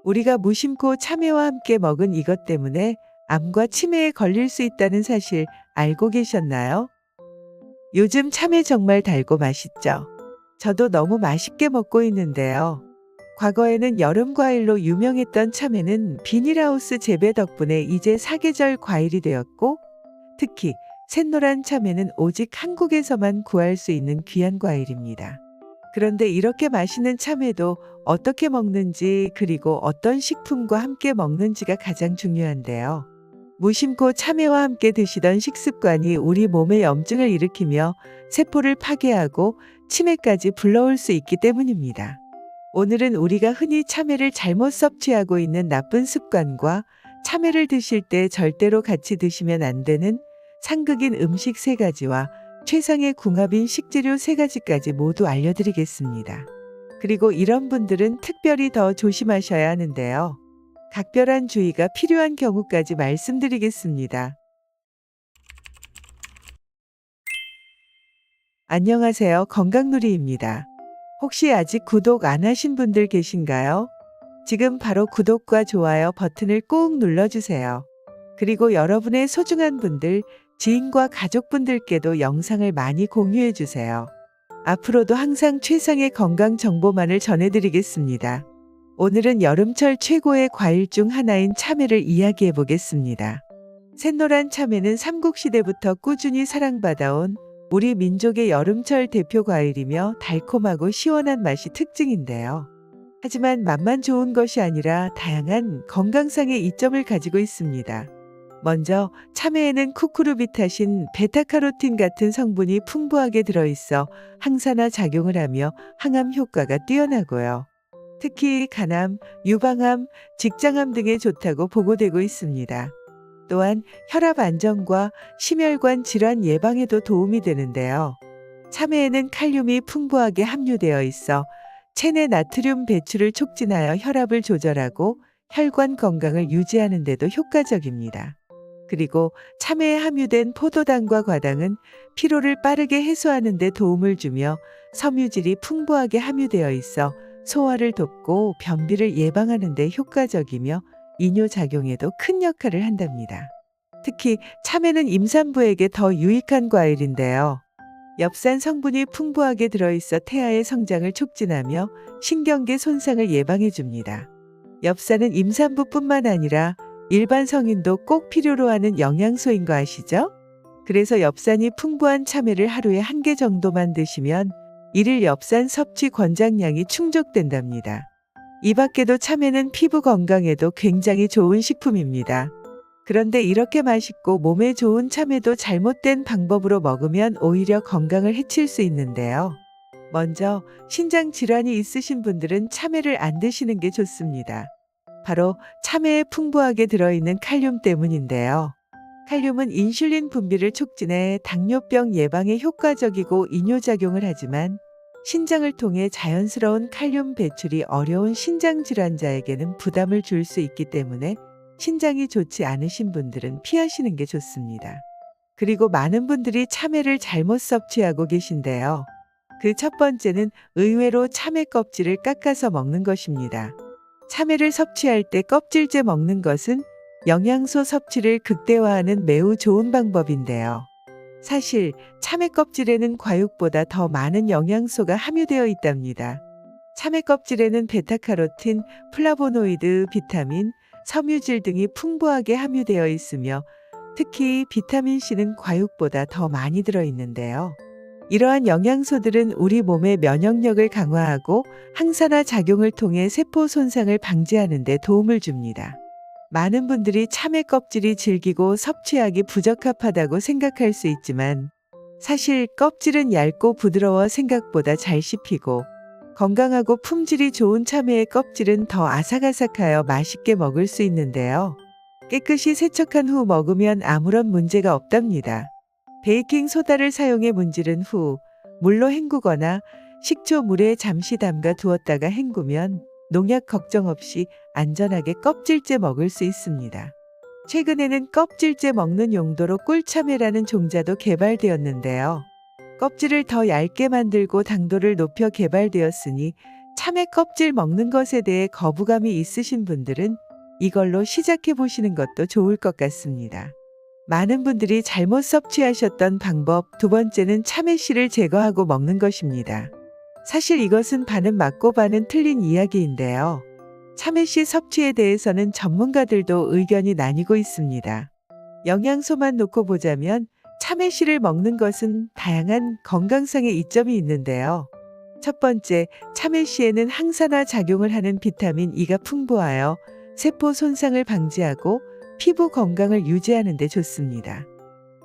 우리가 무심코 참외와 함께 먹은 이것 때문에 암과 치매에 걸릴 수 있다는 사실 알고 계셨나요? 요즘 참외 정말 달고 맛있죠? 저도 너무 맛있게 먹고 있는데요. 과거에는 여름 과일로 유명했던 참외는 비닐하우스 재배 덕분에 이제 사계절 과일이 되었고, 특히 샛노란 참외는 오직 한국에서만 구할 수 있는 귀한 과일입니다. 그런데 이렇게 맛있는 참외도 어떻게 먹는지, 그리고 어떤 식품과 함께 먹는지가 가장 중요한데요. 무심코 참외와 함께 드시던 식습관이 우리 몸에 염증을 일으키며 세포를 파괴하고 치매까지 불러올 수 있기 때문입니다. 오늘은 우리가 흔히 참외를 잘못 섭취하고 있는 나쁜 습관과 참외를 드실 때 절대로 같이 드시면 안 되는 상극인 음식 3가지와 최상의 궁합인 식재료 3가지까지 모두 알려드리겠습니다. 그리고 이런 분들은 특별히 더 조심하셔야 하는데요. 각별한 주의가 필요한 경우까지 말씀드리겠습니다. 안녕하세요. 건강누리입니다. 혹시 아직 구독 안 하신 분들 계신가요? 지금 바로 구독과 좋아요 버튼을 꾹 눌러주세요. 그리고 여러분의 소중한 분들, 지인과 가족분들께도 영상을 많이 공유해주세요. 앞으로도 항상 최상의 건강 정보만을 전해드리겠습니다. 오늘은 여름철 최고의 과일 중 하나인 참외를 이야기해 보겠습니다. 샛노란 참외는 삼국시대부터 꾸준히 사랑받아온 우리 민족의 여름철 대표 과일이며 달콤하고 시원한 맛이 특징인데요. 하지만 맛만 좋은 것이 아니라 다양한 건강상의 이점을 가지고 있습니다. 먼저 참외에는 쿠쿠르비타신, 베타카로틴 같은 성분이 풍부하게 들어있어 항산화 작용을 하며 항암 효과가 뛰어나고요. 특히 간암, 유방암, 직장암 등에 좋다고 보고되고 있습니다. 또한 혈압 안정과 심혈관 질환 예방에도 도움이 되는데요. 참외에는 칼륨이 풍부하게 함유되어 있어 체내 나트륨 배출을 촉진하여 혈압을 조절하고 혈관 건강을 유지하는 데도 효과적입니다. 그리고 참외에 함유된 포도당과 과당은 피로를 빠르게 해소하는 데 도움을 주며 섬유질이 풍부하게 함유되어 있어 소화를 돕고 변비를 예방하는 데 효과적이며 이뇨작용에도 큰 역할을 한답니다. 특히 참외는 임산부에게 더 유익한 과일인데요. 엽산 성분이 풍부하게 들어있어 태아의 성장을 促진하며 신경계 손상을 예방해 줍니다. 엽산은 임산부뿐만 아니라 일반 성인도 꼭 필요로 하는 영양소인 거 아시죠? 그래서 엽산이 풍부한 참외를 하루에 1개 정도만 드시면 일일 엽산 섭취 권장량이 충족된답니다. 이 밖에도 참외는 피부 건강에도 굉장히 좋은 식품입니다. 그런데 이렇게 맛있고 몸에 좋은 참외도 잘못된 방법으로 먹으면 오히려 건강을 해칠 수 있는데요. 먼저 신장 질환이 있으신 분들은 참외를 안 드시는 게 좋습니다. 바로 참외에 풍부하게 들어있는 칼륨 때문인데요. 칼륨은 인슐린 분비를 촉진해 당뇨병 예방에 효과적이고 이뇨작용을 하지만 신장을 통해 자연스러운 칼륨 배출이 어려운 신장 질환자에게는 부담을 줄 수 있기 때문에 신장이 좋지 않으신 분들은 피하시는 게 좋습니다. 그리고 많은 분들이 참외를 잘못 섭취하고 계신데요. 그 첫 번째는 의외로 참외 껍질을 깎아서 먹는 것입니다. 참외를 섭취할 때 껍질째 먹는 것은 영양소 섭취를 극대화하는 매우 좋은 방법인데요. 사실 참외 껍질에는 과육보다 더 많은 영양소가 함유되어 있답니다. 참외 껍질에는 베타카로틴, 플라보노이드, 비타민, 섬유질 등이 풍부하게 함유되어 있으며 특히 비타민C는 과육보다 더 많이 들어있는데요. 이러한 영양소들은 우리 몸의 면역력을 강화하고 항산화 작용을 통해 세포 손상을 방지하는 데 도움을 줍니다. 많은 분들이 참외 껍질이 질기고 섭취하기 부적합하다고 생각할 수 있지만 사실 껍질은 얇고 부드러워 생각보다 잘 씹히고 건강하고 품질이 좋은 참외의 껍질은 더 아삭아삭하여 맛있게 먹을 수 있는데요. 깨끗이 세척한 후 먹으면 아무런 문제가 없답니다. 베이킹 소다를 사용해 문지른 후 물로 헹구거나 식초 물에 잠시 담가 두었다가 헹구면 농약 걱정 없이 안전하게 껍질째 먹을 수 있습니다. 최근에는 껍질째 먹는 용도로 꿀참외라는 종자도 개발되었는데요. 껍질을 더 얇게 만들고 당도를 높여 개발되었으니 참외 껍질 먹는 것에 대해 거부감이 있으신 분들은 이걸로 시작해 보시는 것도 좋을 것 같습니다. 많은 분들이 잘못 섭취하셨던 방법 두 번째는 참외 씨를 제거하고 먹는 것입니다. 사실 이것은 반은 맞고 반은 틀린 이야기인데요. 참외 씨 섭취에 대해서는 전문가들도 의견이 나뉘고 있습니다. 영양소만 놓고 보자면 참외 씨를 먹는 것은 다양한 건강상의 이점이 있는데요. 첫 번째, 참외 씨에는 항산화 작용을 하는 비타민 E가 풍부하여 세포 손상을 방지하고 피부 건강을 유지하는 데 좋습니다.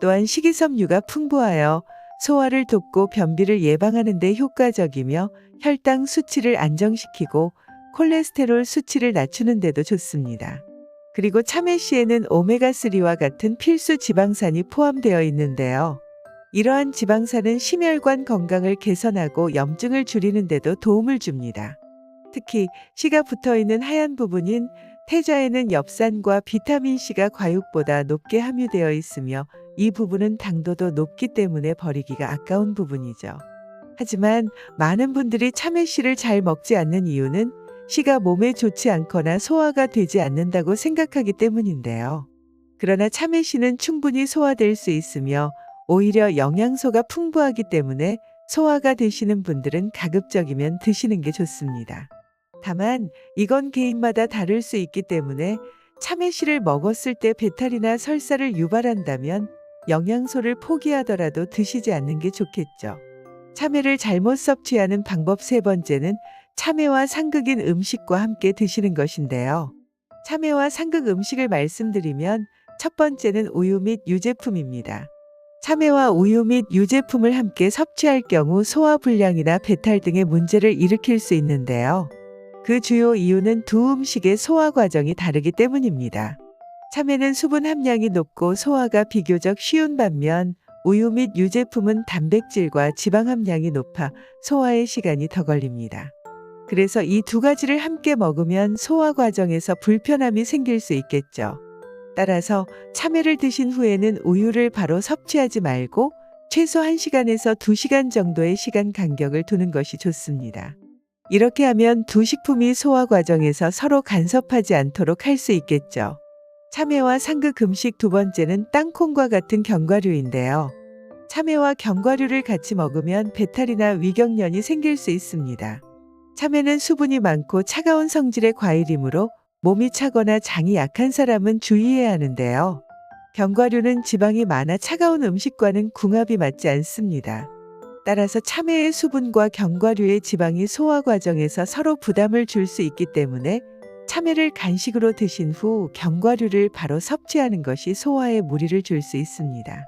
또한 식이섬유가 풍부하여 소화를 돕고 변비를 예방하는 데 효과적이며 혈당 수치를 안정시키고 콜레스테롤 수치를 낮추는 데도 좋습니다. 그리고 참외 씨에는 오메가3와 같은 필수 지방산이 포함되어 있는데요. 이러한 지방산은 심혈관 건강을 개선하고 염증을 줄이는 데도 도움을 줍니다. 특히 씨가 붙어있는 하얀 부분인 태자에는 엽산과 비타민C가 과육보다 높게 함유되어 있으며 이 부분은 당도도 높기 때문에 버리기가 아까운 부분이죠. 하지만 많은 분들이 참외씨를 잘 먹지 않는 이유는 씨가 몸에 좋지 않거나 소화가 되지 않는다고 생각하기 때문인데요. 그러나 참외씨는 충분히 소화될 수 있으며 오히려 영양소가 풍부하기 때문에 소화가 되시는 분들은 가급적이면 드시는 게 좋습니다. 다만 이건 개인마다 다를 수 있기 때문에 참외씨를 먹었을 때 배탈이나 설사를 유발한다면 영양소를 포기하더라도 드시지 않는 게 좋겠죠. 참외를 잘못 섭취하는 방법 세 번째는 참외와 상극인 음식과 함께 드시는 것인데요. 참외와 상극 음식을 말씀드리면 첫 번째는 우유 및 유제품입니다. 참외와 우유 및 유제품을 함께 섭취할 경우 소화불량이나 배탈 등의 문제를 일으킬 수 있는데요. 그 주요 이유는 두 음식의 소화 과정이 다르기 때문입니다. 참외는 수분 함량이 높고 소화가 비교적 쉬운 반면 우유 및 유제품은 단백질과 지방 함량이 높아 소화의 시간이 더 걸립니다. 그래서 이 두 가지를 함께 먹으면 소화 과정에서 불편함이 생길 수 있겠죠. 따라서 참외를 드신 후에는 우유를 바로 섭취하지 말고 최소 1시간에서 2시간 정도의 시간 간격을 두는 것이 좋습니다. 이렇게 하면 두 식품이 소화 과정에서 서로 간섭하지 않도록 할 수 있겠죠. 참외와 상극 음식 두 번째는 땅콩과 같은 견과류인데요. 참외와 견과류를 같이 먹으면 배탈이나 위경련이 생길 수 있습니다. 참외는 수분이 많고 차가운 성질의 과일이므로 몸이 차거나 장이 약한 사람은 주의해야 하는데요. 견과류는 지방이 많아 차가운 음식과는 궁합이 맞지 않습니다. 따라서 참외의 수분과 견과류의 지방이 소화 과정에서 서로 부담을 줄 수 있기 때문에 참외를 간식으로 드신 후 견과류를 바로 섭취하는 것이 소화에 무리를 줄 수 있습니다.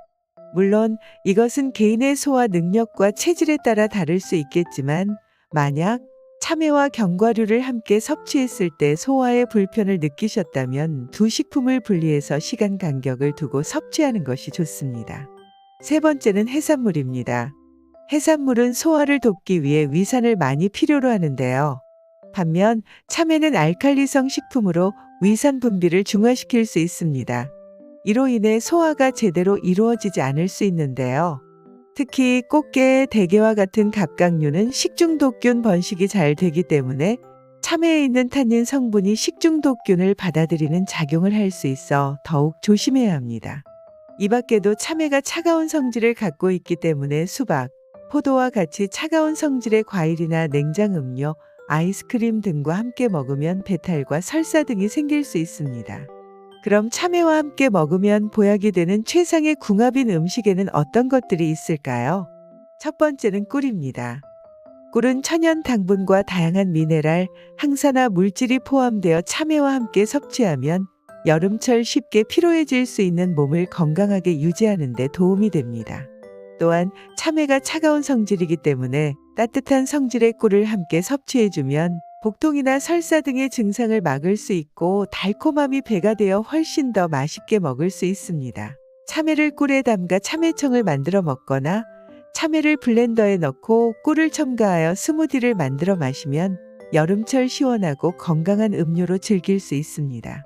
물론 이것은 개인의 소화 능력과 체질에 따라 다를 수 있겠지만 만약 참외와 견과류를 함께 섭취했을 때 소화에 불편을 느끼셨다면 두 식품을 분리해서 시간 간격을 두고 섭취하는 것이 좋습니다. 세 번째는 해산물입니다. 해산물은 소화를 돕기 위해 위산을 많이 필요로 하는데요. 반면 참외는 알칼리성 식품으로 위산 분비를 중화시킬 수 있습니다. 이로 인해 소화가 제대로 이루어지지 않을 수 있는데요. 특히 꽃게, 대게와 같은 갑각류는 식중독균 번식이 잘 되기 때문에 참외에 있는 탄닌 성분이 식중독균을 받아들이는 작용을 할 수 있어 더욱 조심해야 합니다. 이 밖에도 참외가 차가운 성질을 갖고 있기 때문에 수박, 포도와 같이 차가운 성질의 과일이나 냉장 음료, 아이스크림 등과 함께 먹으면 배탈과 설사 등이 생길 수 있습니다. 그럼 참외와 함께 먹으면 보약이 되는 최상의 궁합인 음식에는 어떤 것들이 있을까요? 첫 번째는 꿀입니다. 꿀은 천연 당분과 다양한 미네랄, 항산화 물질이 포함되어 참외와 함께 섭취하면 여름철 쉽게 피로해질 수 있는 몸을 건강하게 유지하는 데 도움이 됩니다. 또한 참외가 차가운 성질이기 때문에 따뜻한 성질의 꿀을 함께 섭취해주면 복통이나 설사 등의 증상을 막을 수 있고 달콤함이 배가 되어 훨씬 더 맛있게 먹을 수 있습니다. 참외를 꿀에 담가 참외청을 만들어 먹거나 참외를 블렌더에 넣고 꿀을 첨가하여 스무디를 만들어 마시면 여름철 시원하고 건강한 음료로 즐길 수 있습니다.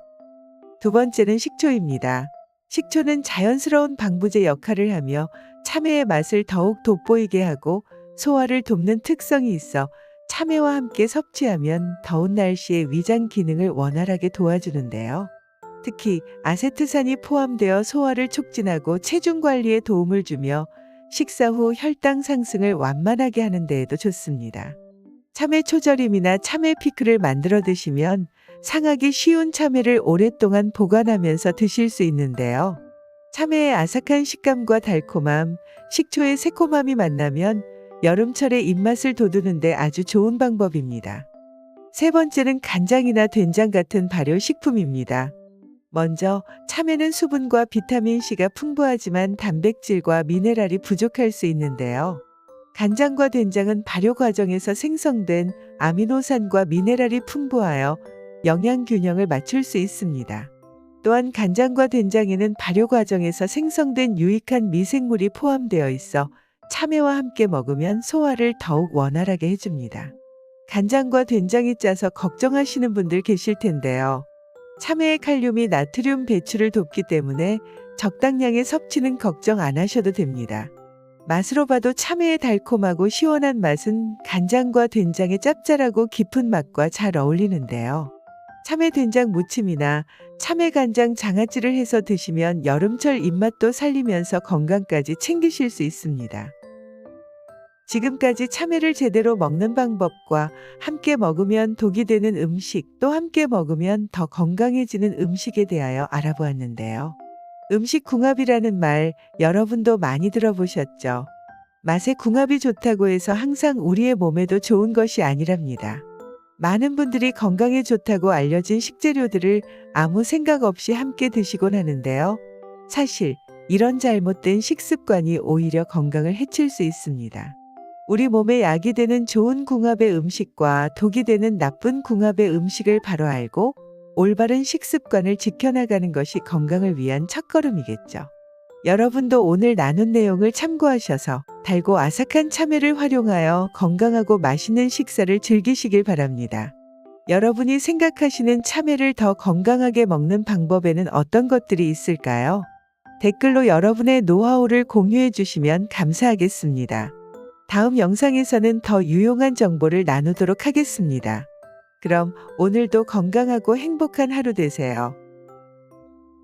두 번째는 식초입니다. 식초는 자연스러운 방부제 역할을 하며 참외의 맛을 더욱 돋보이게 하고 소화를 돕는 특성이 있어 참외와 함께 섭취하면 더운 날씨에 위장 기능을 원활하게 도와주는데요. 특히 아세트산이 포함되어 소화를 촉진하고 체중 관리에 도움을 주며 식사 후 혈당 상승을 완만하게 하는 데에도 좋습니다. 참외 초절임이나 참외 피클을 만들어 드시면 상하기 쉬운 참외를 오랫동안 보관하면서 드실 수 있는데요. 참외의 아삭한 식감과 달콤함, 식초의 새콤함이 만나면 여름철의 입맛을 돋우는데 아주 좋은 방법입니다. 세 번째는 간장이나 된장 같은 발효식품입니다. 먼저 참외는 수분과 비타민C가 풍부하지만 단백질과 미네랄이 부족할 수 있는데요. 간장과 된장은 발효 과정에서 생성된 아미노산과 미네랄이 풍부하여 영양 균형을 맞출 수 있습니다. 또한 간장과 된장에는 발효 과정에서 생성된 유익한 미생물이 포함되어 있어 참외와 함께 먹으면 소화를 더욱 원활하게 해줍니다. 간장과 된장이 짜서 걱정하시는 분들 계실 텐데요. 참외의 칼륨이 나트륨 배출을 돕기 때문에 적당량의 섭취는 걱정 안 하셔도 됩니다. 맛으로 봐도 참외의 달콤하고 시원한 맛은 간장과 된장의 짭짤하고 깊은 맛과 잘 어울리는데요. 참외 된장 무침이나 참외 간장 장아찌를 해서 드시면 여름철 입맛도 살리면서 건강까지 챙기실 수 있습니다. 지금까지 참외를 제대로 먹는 방법과 함께 먹으면 독이 되는 음식, 또 함께 먹으면 더 건강해지는 음식에 대하여 알아보았는데요. 음식 궁합이라는 말 여러분도 많이 들어보셨죠? 맛의 궁합이 좋다고 해서 항상 우리의 몸에도 좋은 것이 아니랍니다. 많은 분들이 건강에 좋다고 알려진 식재료들을 아무 생각 없이 함께 드시곤 하는데요. 사실 이런 잘못된 식습관이 오히려 건강을 해칠 수 있습니다. 우리 몸에 약이 되는 좋은 궁합의 음식과 독이 되는 나쁜 궁합의 음식을 바로 알고 올바른 식습관을 지켜나가는 것이 건강을 위한 첫걸음이겠죠. 여러분도 오늘 나눈 내용을 참고하셔서 달고 아삭한 참외를 활용하여 건강하고 맛있는 식사를 즐기시길 바랍니다. 여러분이 생각하시는 참외를 더 건강하게 먹는 방법에는 어떤 것들이 있을까요? 댓글로 여러분의 노하우를 공유해 주시면 감사하겠습니다. 다음 영상에서는 더 유용한 정보를 나누도록 하겠습니다. 그럼 오늘도 건강하고 행복한 하루 되세요.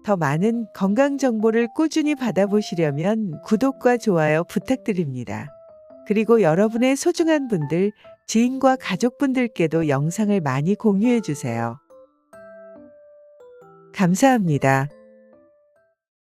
더 많은 건강 정보를 꾸준히 받아보시려면 구독과 좋아요 부탁드립니다. 그리고 여러분의 소중한 분들, 지인과 가족분들께도 영상을 많이 공유해 주세요. 감사합니다.